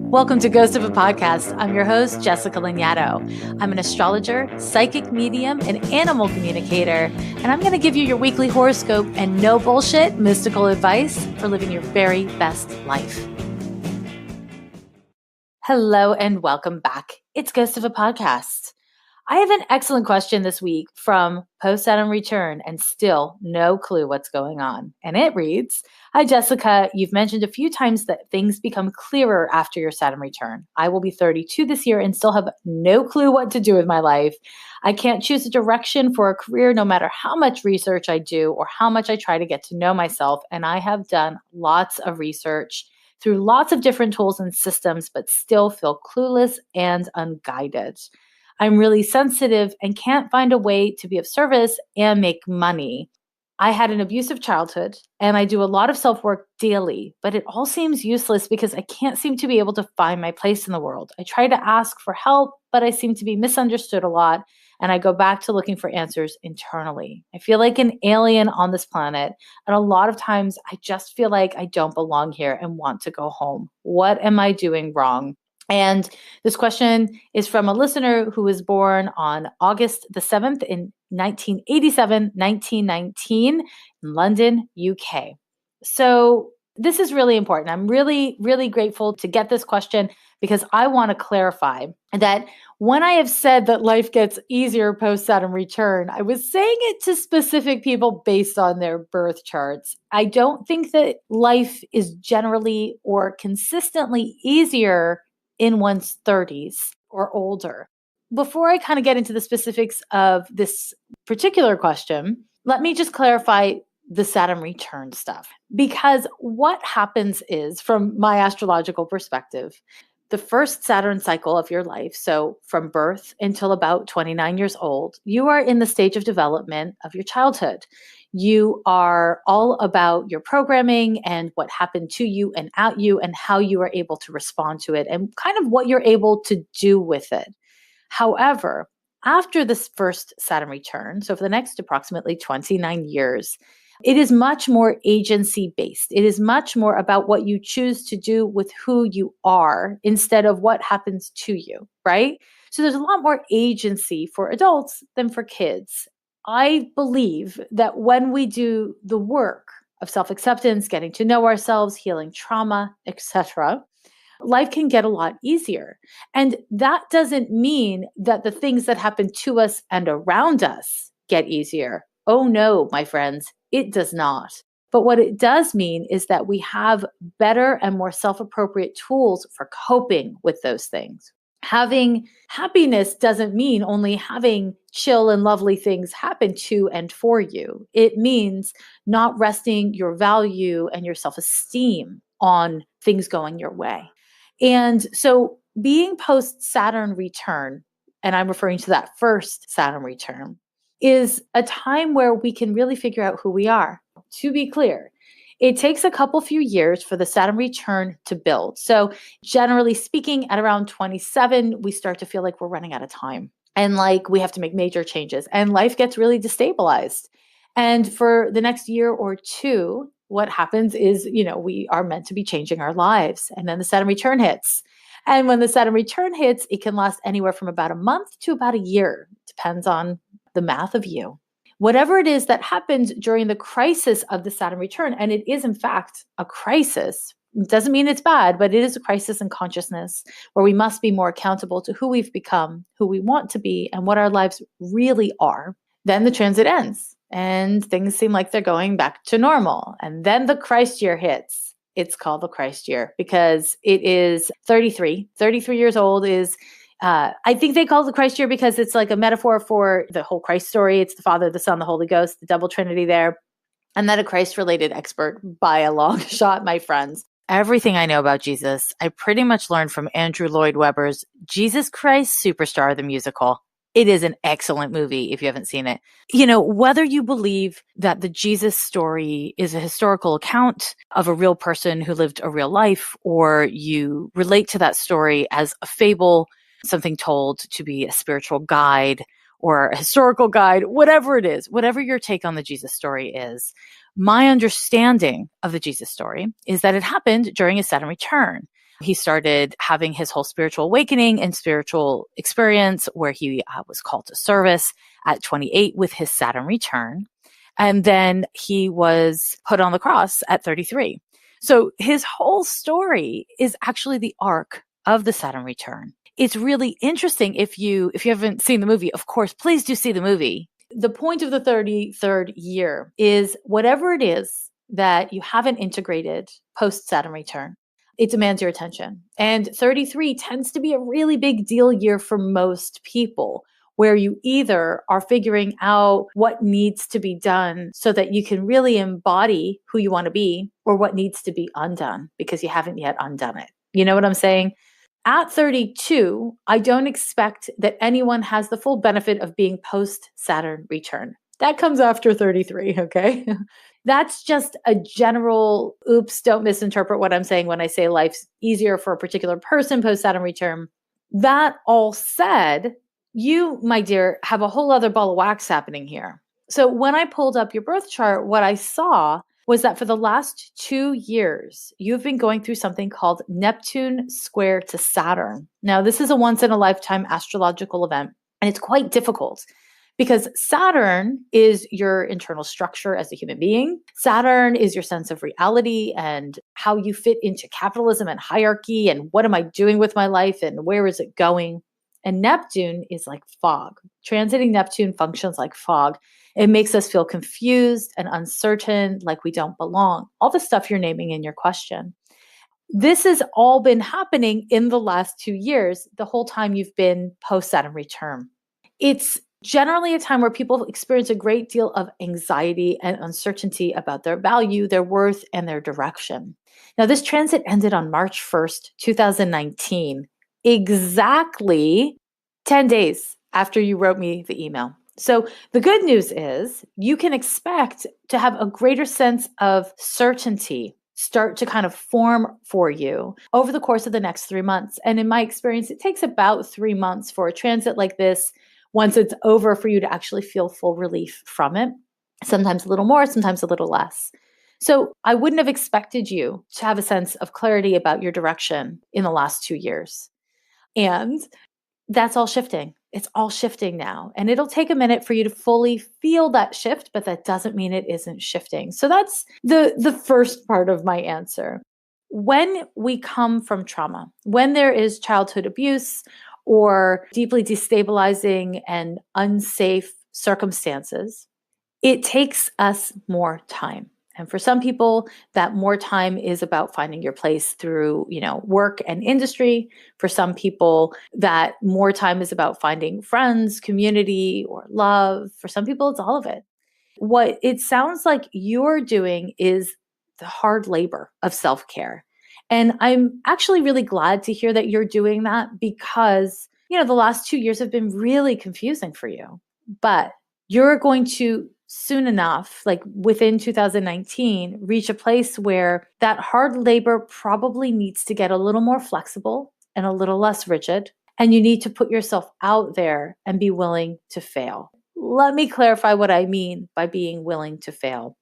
Welcome to Ghost of a Podcast. I'm your host, Jessica Lagnato. I'm an astrologer, psychic medium, and animal communicator, and I'm going to give you your weekly horoscope and no bullshit mystical advice for living your very best life. Hello and welcome back. It's Ghost of a Podcast. I have an excellent question this week from Saturn Return and still no clue what's going on. And it reads, Hi, Jessica. You've mentioned a few times that things become clearer after your Saturn return. I will be 32 this year and still have no clue what to do with my life. I can't choose a direction for a career no matter how much research I do or how much I try to get to know myself. And I have done lots of research through lots of different tools and systems, but still feel clueless and unguided. I'm really sensitive and can't find a way to be of service and make money. I had an abusive childhood and I do a lot of self-work daily, but it all seems useless because I can't seem to be able to find my place in the world. I try to ask for help, but I seem to be misunderstood a lot, and I go back to looking for answers internally. I feel like an alien on this planet, and a lot of times I just feel like I don't belong here and want to go home. What am I doing wrong? And this question is from a listener who was born on August the 7th in 1919 in London, UK. So this is really important. I'm really, really grateful to get this question because I want to clarify that when I have said that life gets easier post-Saturn return, I was saying it to specific people based on their birth charts. I don't think that life is generally or consistently easier in one's 30s or older. Before I kind of get into the specifics of this particular question, let me just clarify the Saturn return stuff. Because what happens is, from my astrological perspective, the first Saturn cycle of your life, so from birth until about 29 years old, you are in the stage of development of your childhood. You are all about your programming and what happened to you and at you and how you are able to respond to it and kind of what you're able to do with it. However, after this first Saturn return, so for the next approximately 29 years, it is much more agency-based. It is much more about what you choose to do with who you are instead of what happens to you, right? So there's a lot more agency for adults than for kids. I believe that when we do the work of self-acceptance, getting to know ourselves, healing trauma, etc., life can get a lot easier. And that doesn't mean that the things that happen to us and around us get easier. Oh no, my friends, it does not. But what it does mean is that we have better and more self-appropriate tools for coping with those things. Having happiness doesn't mean only having chill and lovely things happen to and for you. It means not resting your value and your self-esteem on things going your way. And so being post-Saturn return, and I'm referring to that first Saturn return, is a time where we can really figure out who we are. To be clear, it takes a few years for the Saturn return to build. So generally speaking, at around 27, we start to feel like we're running out of time and like we have to make major changes and life gets really destabilized. And for the next year or two, what happens is, we are meant to be changing our lives. And then the Saturn return hits. And when the Saturn return hits, it can last anywhere from about a month to about a year. Depends on the math of you. Whatever it is that happens during the crisis of the Saturn return, and it is in fact a crisis, it doesn't mean it's bad, but it is a crisis in consciousness where we must be more accountable to who we've become, who we want to be, and what our lives really are. Then the transit ends and things seem like they're going back to normal. And then the Christ year hits. It's called the Christ year because it is 33. 33 years old is I think they call it the Christ year because it's like a metaphor for the whole Christ story. It's the Father, the Son, the Holy Ghost, the double Trinity there. I'm not a Christ-related expert by a long shot, my friends. Everything I know about Jesus, I pretty much learned from Andrew Lloyd Webber's Jesus Christ Superstar, the musical. It is an excellent movie if you haven't seen it. Whether you believe that the Jesus story is a historical account of a real person who lived a real life, or you relate to that story as a fable, something told to be a spiritual guide or a historical guide, whatever it is, whatever your take on the Jesus story is, my understanding of the Jesus story is that it happened during a Saturn return. He started having his whole spiritual awakening and spiritual experience where he was called to service at 28 with his Saturn return. And then he was put on the cross at 33. So his whole story is actually the arc of the Saturn return. It's really interesting if you haven't seen the movie, of course, please do see the movie. The point of the 33rd year is whatever it is that you haven't integrated post Saturn return, it demands your attention. And 33 tends to be a really big deal year for most people, where you either are figuring out what needs to be done so that you can really embody who you want to be, or what needs to be undone because you haven't yet undone it. You know what I'm saying? At 32, I don't expect that anyone has the full benefit of being post Saturn return. That comes after 33, okay? That's just a general, oops, don't misinterpret what I'm saying when I say life's easier for a particular person post Saturn return. That all said, you, my dear, have a whole other ball of wax happening here. So when I pulled up your birth chart, what I saw was that for the last 2 years, you've been going through something called Neptune square to Saturn. Now, this is a once in a lifetime astrological event, and it's quite difficult because Saturn is your internal structure as a human being. Saturn is your sense of reality and how you fit into capitalism and hierarchy and what am I doing with my life and where is it going? And Neptune is like fog. Transiting Neptune functions like fog. It makes us feel confused and uncertain, like we don't belong. All the stuff you're naming in your question. This has all been happening in the last 2 years, the whole time you've been post Saturn return. It's generally a time where people experience a great deal of anxiety and uncertainty about their value, their worth, and their direction. Now, this transit ended on March 1st, 2019, exactly 10 days after you wrote me the email. So the good news is you can expect to have a greater sense of certainty start to kind of form for you over the course of the next 3 months. And in my experience, it takes about 3 months for a transit like this, once it's over, for you to actually feel full relief from it. Sometimes a little more, sometimes a little less. So I wouldn't have expected you to have a sense of clarity about your direction in the last 2 years. And that's all shifting. It's all shifting now. And it'll take a minute for you to fully feel that shift, but that doesn't mean it isn't shifting. So that's the first part of my answer. When we come from trauma, when there is childhood abuse or deeply destabilizing and unsafe circumstances, it takes us more time. And for some people, that more time is about finding your place through, work and industry. For some people, that more time is about finding friends, community, or love. For some people, it's all of it. What it sounds like you're doing is the hard labor of self-care. And I'm actually really glad to hear that you're doing that because, the last 2 years have been really confusing for you. But you're going to soon enough, like within 2019, reach a place where that hard labor probably needs to get a little more flexible and a little less rigid. And you need to put yourself out there and be willing to fail. Let me clarify what I mean by being willing to fail.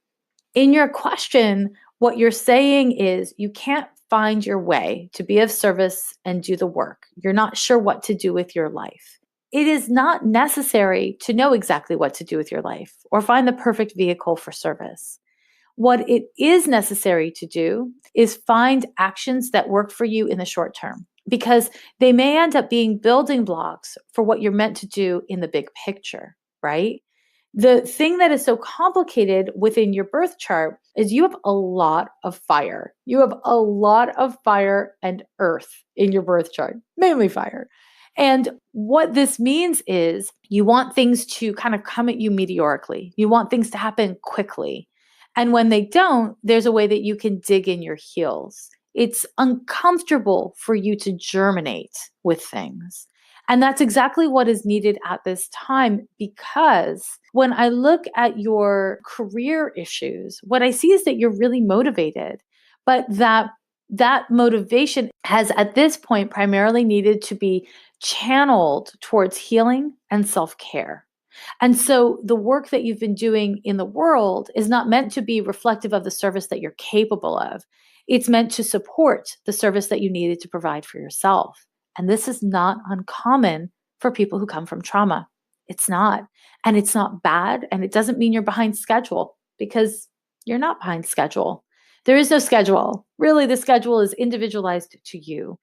In your question, what you're saying is you can't find your way to be of service and do the work. You're not sure what to do with your life. It is not necessary to know exactly what to do with your life or find the perfect vehicle for service. What it is necessary to do is find actions that work for you in the short term, because they may end up being building blocks for what you're meant to do in the big picture, right? The thing that is so complicated within your birth chart is you have a lot of fire. You have a lot of fire and earth in your birth chart, mainly fire. And what this means is you want things to kind of come at you meteorically. You want things to happen quickly. And when they don't, there's a way that you can dig in your heels. It's uncomfortable for you to germinate with things. And that's exactly what is needed at this time, because when I look at your career issues, what I see is that you're really motivated, but that motivation has at this point primarily needed to be channeled towards healing and self-care. And so the work that you've been doing in the world is not meant to be reflective of the service that you're capable of. It's meant to support the service that you needed to provide for yourself. And this is not uncommon for people who come from trauma. It's not. And it's not bad. And it doesn't mean you're behind schedule, because you're not behind schedule. There is no schedule. Really, the schedule is individualized to you.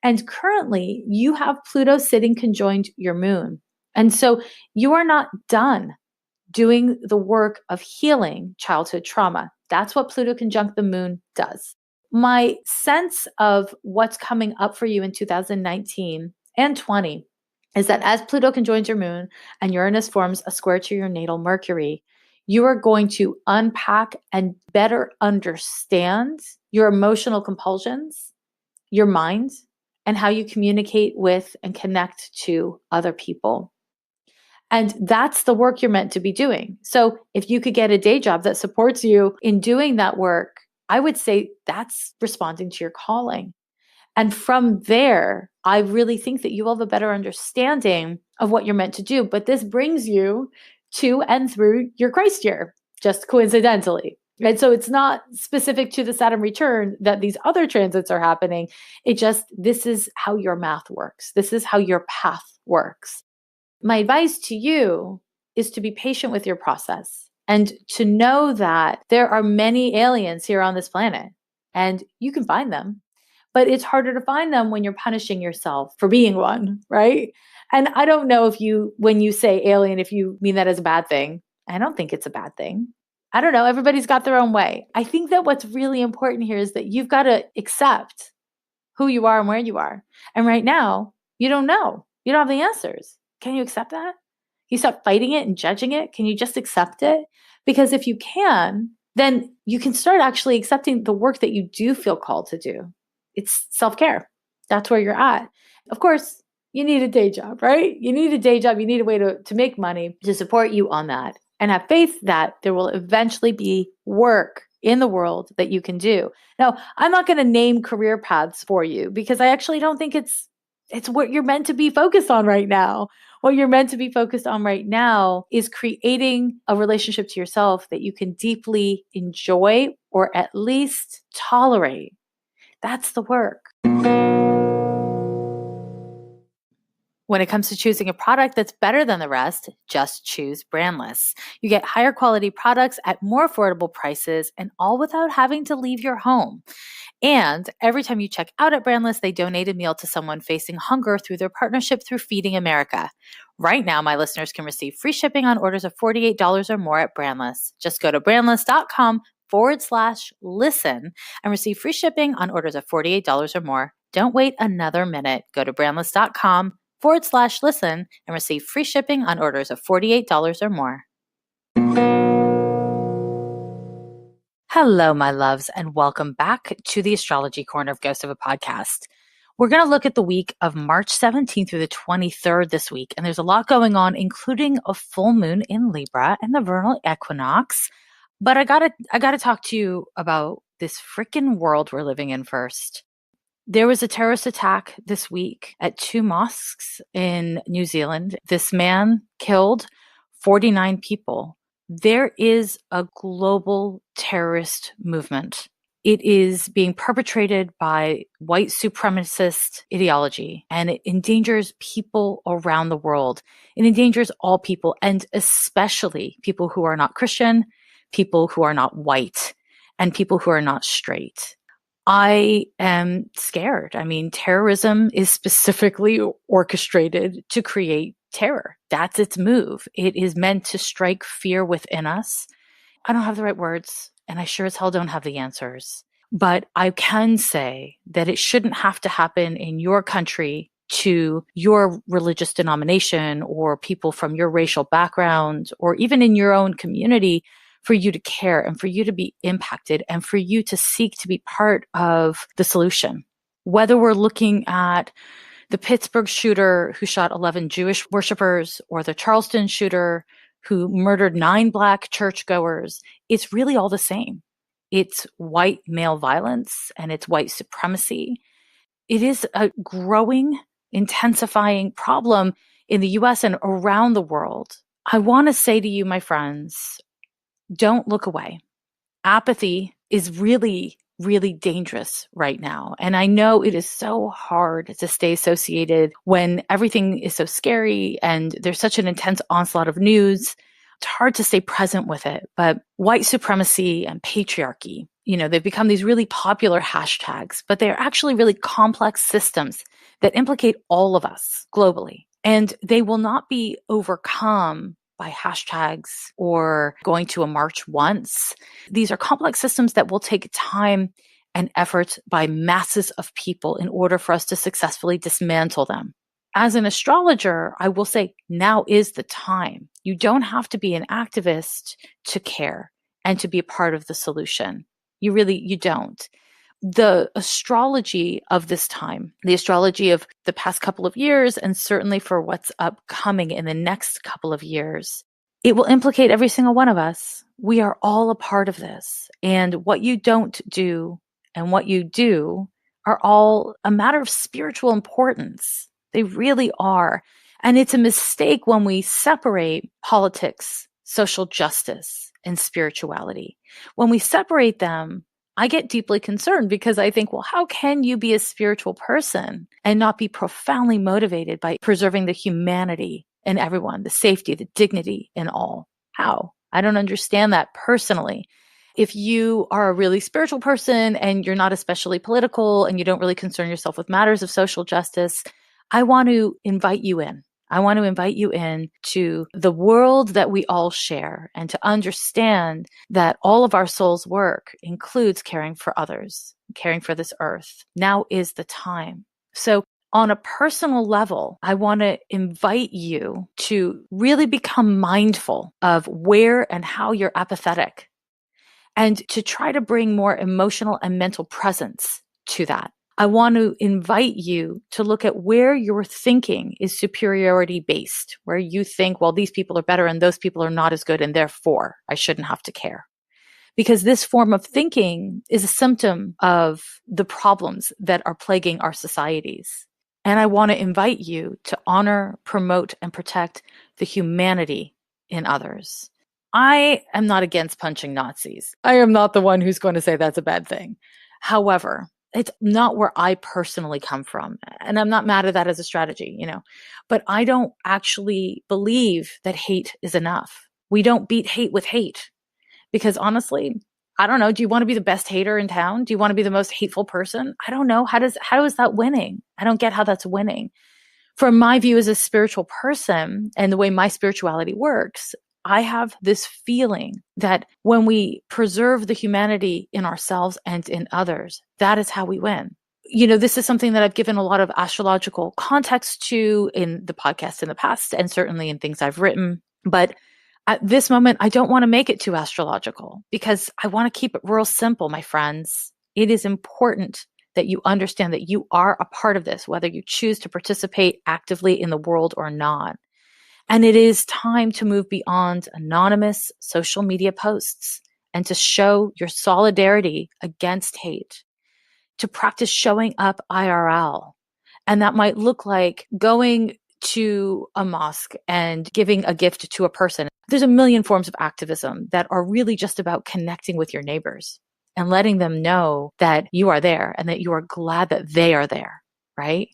And currently, you have Pluto sitting conjoined your moon. And so you are not done doing the work of healing childhood trauma. That's what Pluto conjunct the moon does. My sense of what's coming up for you in 2019 and 20 is that as Pluto conjoins your moon and Uranus forms a square to your natal Mercury, you are going to unpack and better understand your emotional compulsions, your mind, and how you communicate with and connect to other people. And that's the work you're meant to be doing. So if you could get a day job that supports you in doing that work, I would say that's responding to your calling. And from there, I really think that you will have a better understanding of what you're meant to do. But this brings you to and through your Christ year, just coincidentally. And so it's not specific to the Saturn return that these other transits are happening. This is how your math works. This is how your path works. My advice to you is to be patient with your process and to know that there are many aliens here on this planet and you can find them, but it's harder to find them when you're punishing yourself for being one, right? And I don't know when you say alien, if you mean that as a bad thing. I don't think it's a bad thing. I don't know. Everybody's got their own way. I think that what's really important here is that you've got to accept who you are and where you are. And right now, you don't know. You don't have the answers. Can you accept that? You stop fighting it and judging it. Can you just accept it? Because if you can, then you can start actually accepting the work that you do feel called to do. It's self-care. That's where you're at. Of course, you need a day job, right? You need a day job. You need a way to make money to support you on that. And have faith that there will eventually be work in the world that you can do. Now, I'm not going to name career paths for you because I actually don't think it's what you're meant to be focused on right now. What you're meant to be focused on right now is creating a relationship to yourself that you can deeply enjoy or at least tolerate. That's the work. When it comes to choosing a product that's better than the rest, just choose Brandless. You get higher quality products at more affordable prices and all without having to leave your home. And every time you check out at Brandless, they donate a meal to someone facing hunger through their partnership through Feeding America. Right now, my listeners can receive free shipping on orders of $48 or more at Brandless. Just go to brandless.com/listen and receive free shipping on orders of $48 or more. Don't wait another minute. Go to brandless.com/listen and receive free shipping on orders of $48 or more. Hello, my loves, and welcome back to the Astrology Corner of Ghost of a Podcast. We're going to look at the week of March 17th through the 23rd this week, and there's a lot going on, including a full moon in Libra and the vernal equinox. But I gotta talk to you about this freaking world we're living in first. There was a terrorist attack this week at 2 mosques in New Zealand. This man killed 49 people. There is a global terrorist movement. It is being perpetrated by white supremacist ideology, and it endangers people around the world. It endangers all people, and especially people who are not Christian, people who are not white, and people who are not straight. I am scared. I mean, terrorism is specifically orchestrated to create terror. That's its move. It is meant to strike fear within us. I don't have the right words, and I sure as hell don't have the answers. But I can say that it shouldn't have to happen in your country to your religious denomination or people from your racial background or even in your own community for you to care and for you to be impacted and for you to seek to be part of the solution. Whether we're looking at the Pittsburgh shooter who shot 11 Jewish worshipers or the Charleston shooter who murdered 9 Black churchgoers, it's really all the same. It's white male violence and it's white supremacy. It is a growing, intensifying problem in the US and around the world. I want to say to you, my friends, don't look away. Apathy is really really dangerous right now. And I know it is so hard to stay associated when everything is so scary and there's such an intense onslaught of news. It's hard to stay present with it. But white supremacy and patriarchy, they've become these really popular hashtags, but they're actually really complex systems that implicate all of us globally. And they will not be overcome by hashtags or going to a march once. These are complex systems that will take time and effort by masses of people in order for us to successfully dismantle them. As an astrologer, I will say now is the time. You don't have to be an activist to care and to be a part of the solution. You don't. The astrology of this time, the astrology of the past couple of years, and certainly for what's upcoming in the next couple of years, it will implicate every single one of us. We are all a part of this. And what you don't do and what you do are all a matter of spiritual importance. They really are. And it's a mistake when we separate politics, social justice, and spirituality. When we separate them, I get deeply concerned because I think, well, how can you be a spiritual person and not be profoundly motivated by preserving the humanity in everyone, the safety, the dignity in all? How? I don't understand that personally. If you are a really spiritual person and you're not especially political and you don't really concern yourself with matters of social justice, I want to invite you in. I want to invite you in to the world that we all share and to understand that all of our soul's work includes caring for others, caring for this earth. Now is the time. So on a personal level, I want to invite you to really become mindful of where and how you're apathetic and to try to bring more emotional and mental presence to that. I want to invite you to look at where your thinking is superiority based, where you think, well, these people are better and those people are not as good, and therefore I shouldn't have to care. Because this form of thinking is a symptom of the problems that are plaguing our societies. And I want to invite you to honor, promote, and protect the humanity in others. I am not against punching Nazis. I am not the one who's going to say that's a bad thing. However, it's not where I personally come from. And I'm not mad at that as a strategy, but I don't actually believe that hate is enough. We don't beat hate with hate because honestly, I don't know. Do you want to be the best hater in town? Do you want to be the most hateful person? I don't know. How is that winning? I don't get how that's winning. From my view as a spiritual person and the way my spirituality works, I have this feeling that when we preserve the humanity in ourselves and in others, that is how we win. This is something that I've given a lot of astrological context to in the podcast in the past and certainly in things I've written. But at this moment, I don't want to make it too astrological because I want to keep it real simple, my friends. It is important that you understand that you are a part of this, whether you choose to participate actively in the world or not. And it is time to move beyond anonymous social media posts and to show your solidarity against hate, to practice showing up IRL. And that might look like going to a mosque and giving a gift to a person. There's a million forms of activism that are really just about connecting with your neighbors and letting them know that you are there and that you are glad that they are there, right?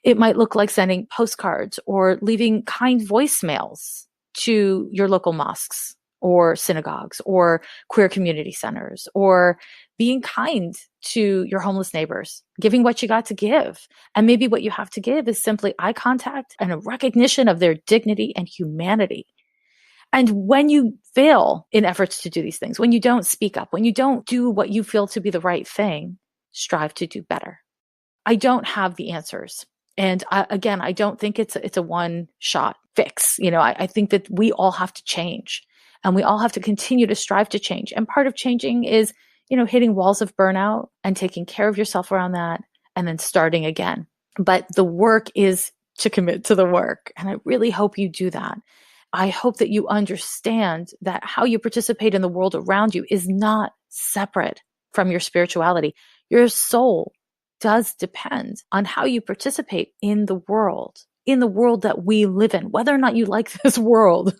It might look like sending postcards or leaving kind voicemails to your local mosques or synagogues or queer community centers, or being kind to your homeless neighbors, giving what you got to give. And maybe what you have to give is simply eye contact and a recognition of their dignity and humanity. And when you fail in efforts to do these things, when you don't speak up, when you don't do what you feel to be the right thing, strive to do better. I don't have the answers. And again, I don't think it's a one-shot fix. I think that we all have to change and we all have to continue to strive to change. And part of changing is, hitting walls of burnout and taking care of yourself around that and then starting again. But the work is to commit to the work. And I really hope you do that. I hope that you understand that how you participate in the world around you is not separate from your spirituality. Your soul does depend on how you participate in the world that we live in, whether or not you like this world,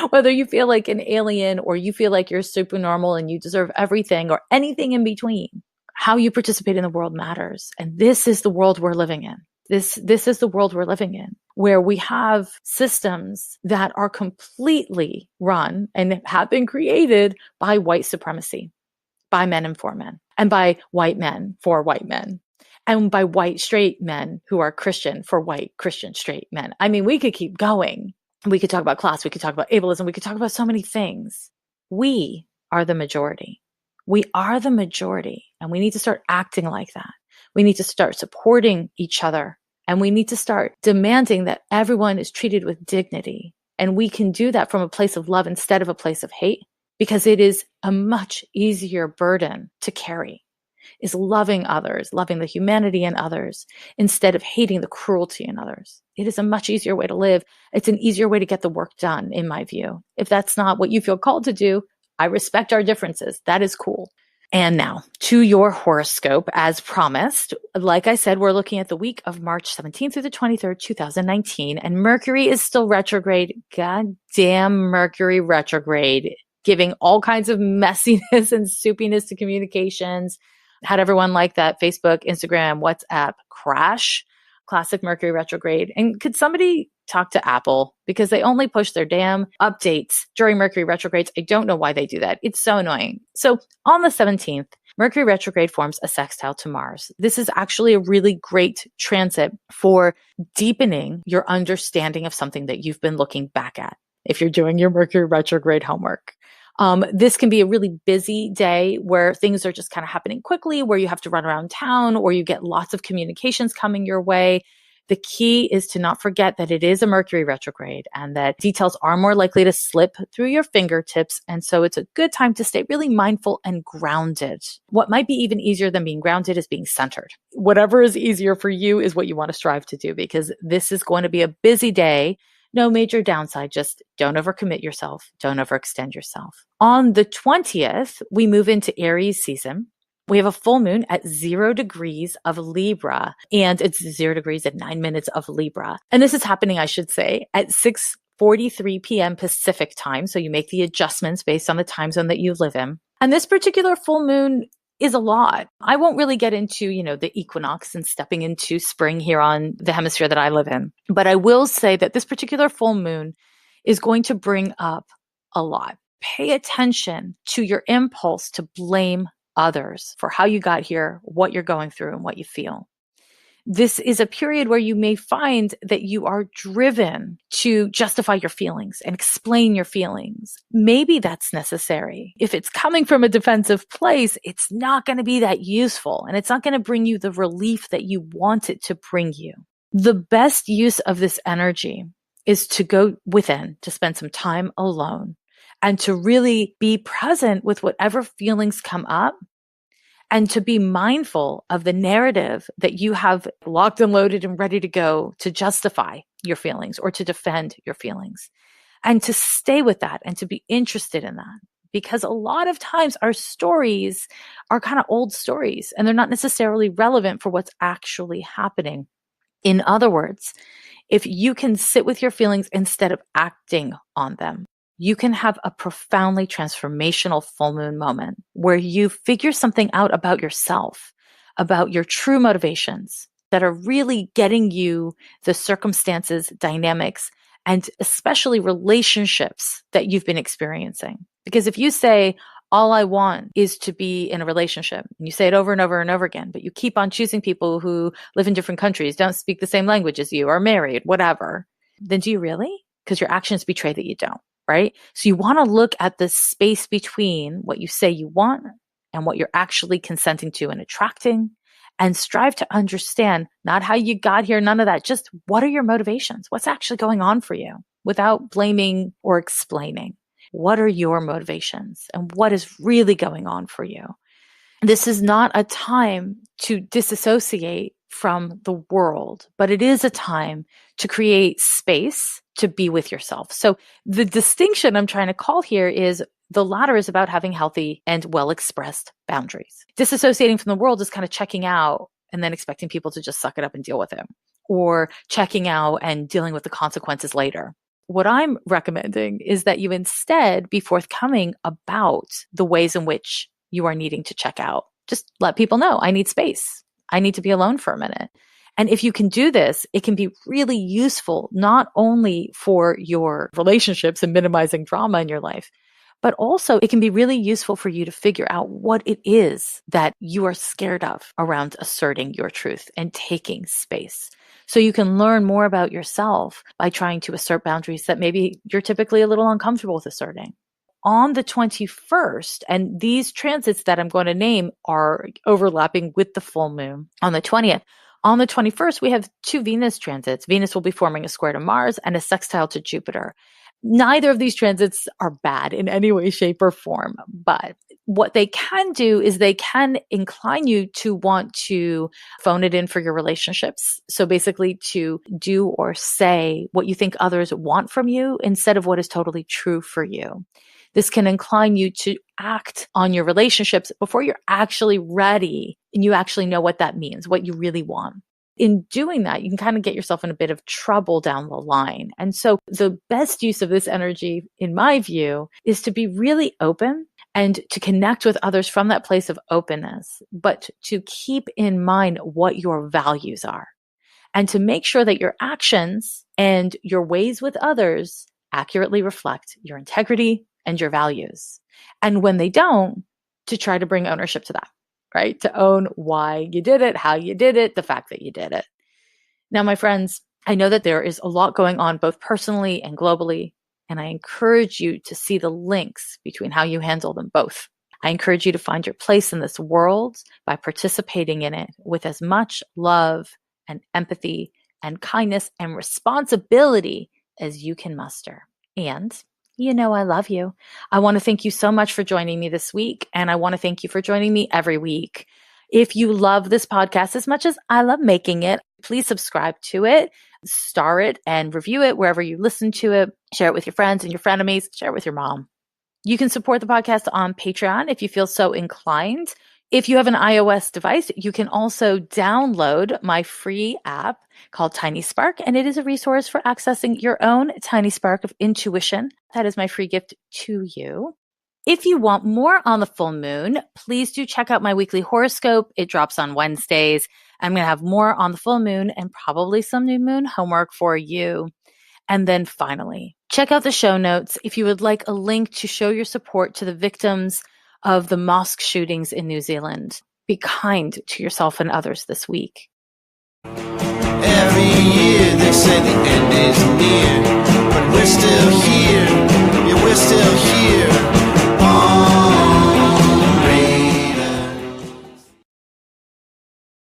whether you feel like an alien or you feel like you're super normal and you deserve everything or anything in between. How you participate in the world matters. And this is the world we're living in. This is the world we're living in, where we have systems that are completely run and have been created by white supremacy, by men and for men, and by white men for white men, and by white straight men who are Christian for white Christian straight men. I mean, we could keep going. We could talk about class. We could talk about ableism. We could talk about so many things. We are the majority. We are the majority, and we need to start acting like that. We need to start supporting each other, and we need to start demanding that everyone is treated with dignity. And we can do that from a place of love instead of a place of hate, because it is a much easier burden to carry, is loving others, loving the humanity in others, instead of hating the cruelty in others. It is a much easier way to live. It's an easier way to get the work done, in my view. If that's not what you feel called to do, I respect our differences. That is cool. And now to your horoscope, as promised. Like I said, we're looking at the week of March 17th through the 23rd, 2019, and Mercury is still retrograde. Goddamn Mercury retrograde, giving all kinds of messiness and soupiness to communications. Had everyone like that Facebook, Instagram, WhatsApp crash. Classic Mercury retrograde. And could somebody talk to Apple, because they only push their damn updates during Mercury retrogrades? I don't know why they do that. It's so annoying. So on the 17th, Mercury retrograde forms a sextile to Mars. This is actually a really great transit for deepening your understanding of something that you've been looking back at, if you're doing your Mercury retrograde homework. This can be a really busy day where things are just kind of happening quickly, where you have to run around town, or you get lots of communications coming your way. The key is to not forget that it is a Mercury retrograde and that details are more likely to slip through your fingertips. And so it's a good time to stay really mindful and grounded. What might be even easier than being grounded is being centered. Whatever is easier for you is what you want to strive to do, because this is going to be a busy day. No major downside, just don't overcommit yourself. Don't overextend yourself. On the 20th, we move into Aries season. We have a full moon at 0 degrees of Libra, and it's 0 degrees at 9 minutes of Libra. And this is happening, I should say, at 6:43 p.m. Pacific time. So you make the adjustments based on the time zone that you live in. And this particular full moon is a lot. I won't really get into, the equinox and stepping into spring here on the hemisphere that I live in. But I will say that this particular full moon is going to bring up a lot. Pay attention to your impulse to blame others for how you got here, what you're going through, and what you feel. This is a period where you may find that you are driven to justify your feelings and explain your feelings. Maybe that's necessary. If it's coming from a defensive place, it's not going to be that useful, and it's not going to bring you the relief that you want it to bring you. The best use of this energy is to go within, to spend some time alone, and to really be present with whatever feelings come up, and to be mindful of the narrative that you have locked and loaded and ready to go to justify your feelings or to defend your feelings, and to stay with that and to be interested in that. Because a lot of times our stories are kind of old stories and they're not necessarily relevant for what's actually happening. In other words, if you can sit with your feelings instead of acting on them, you can have a profoundly transformational full moon moment where you figure something out about yourself, about your true motivations that are really getting you the circumstances, dynamics, and especially relationships that you've been experiencing. Because if you say, all I want is to be in a relationship, and you say it over and over and over again, but you keep on choosing people who live in different countries, don't speak the same language as you, are married, whatever, then do you really? Because your actions betray that you don't. Right? So you want to look at the space between what you say you want and what you're actually consenting to and attracting, and strive to understand not how you got here, none of that, just what are your motivations? What's actually going on for you without blaming or explaining? What are your motivations and what is really going on for you? This is not a time to disassociate from the world, but it is a time to create space to be with yourself. So the distinction I'm trying to call here is the latter is about having healthy and well-expressed boundaries. Disassociating from the world is kind of checking out and then expecting people to just suck it up and deal with it, or checking out and dealing with the consequences later. What I'm recommending is that you instead be forthcoming about the ways in which you are needing to check out just let people know I need space. I need to be alone for a minute. And if you can do this, it can be really useful, not only for your relationships and minimizing drama in your life, but also it can be really useful for you to figure out what it is that you are scared of around asserting your truth and taking space. So you can learn more about yourself by trying to assert boundaries that maybe you're typically a little uncomfortable with asserting. On the 21st, and these transits that I'm going to name are overlapping with the full moon on the 20th. On the 21st, we have 2 Venus transits. Venus will be forming a square to Mars and a sextile to Jupiter. Neither of these transits are bad in any way, shape, or form, but what they can do is they can incline you to want to phone it in for your relationships. So basically to do or say what you think others want from you instead of what is totally true for you. This can incline you to act on your relationships before you're actually ready and you actually know what that means, what you really want. In doing that, you can kind of get yourself in a bit of trouble down the line. And so the best use of this energy, in my view, is to be really open and to connect with others from that place of openness, but to keep in mind what your values are and to make sure that your actions and your ways with others accurately reflect your integrity and your values. And when they don't, to try to bring ownership to that, right? To own why you did it, how you did it, the fact that you did it. Now, my friends, I know that there is a lot going on both personally and globally, and I encourage you to see the links between how you handle them both. I encourage you to find your place in this world by participating in it with as much love and empathy and kindness and responsibility as you can muster. And you know I love you. I want to thank you so much for joining me this week, and I want to thank you for joining me every week. If you love this podcast as much as I love making it, please subscribe to it, star it, and review it wherever you listen to it. Share it with your friends and your frenemies. Share it with your mom. You can support the podcast on Patreon if you feel so inclined. If you have an iOS device, you can also download my free app called Tiny Spark, and it is a resource for accessing your own tiny spark of intuition. That is my free gift to you. If you want more on the full moon, please do check out my weekly horoscope. It drops on Wednesdays. I'm going to have more on the full moon and probably some new moon homework for you. And then finally, check out the show notes if you would like a link to show your support to the victims of the mosque shootings in New Zealand. Be kind to yourself and others this week. Every year they say the end is near, but we're still here, yeah, we're still here.